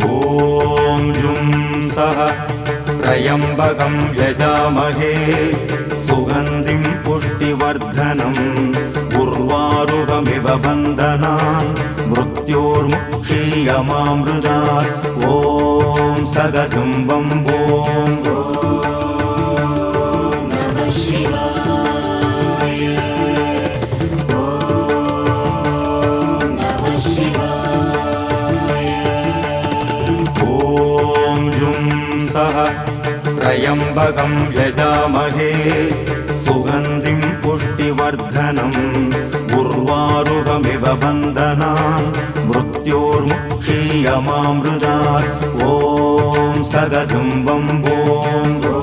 ॐ जुं सः त्र्यम्बकं यजामहे सुगन्धिं पुष्टिवर्धनम् उर्वारुकमिव बन्धनान् मृत्योर्मुक्षीयमामृतात् ॐ सदजुं वम्बों त्र्यम्बकं यजामहे सुगन्धिं पुष्टिवर्धनम् उर्वारुकमिव बन्धनान् मृत्योर्मुक्षीयमामृतात् ॐ सदजुं वम्बों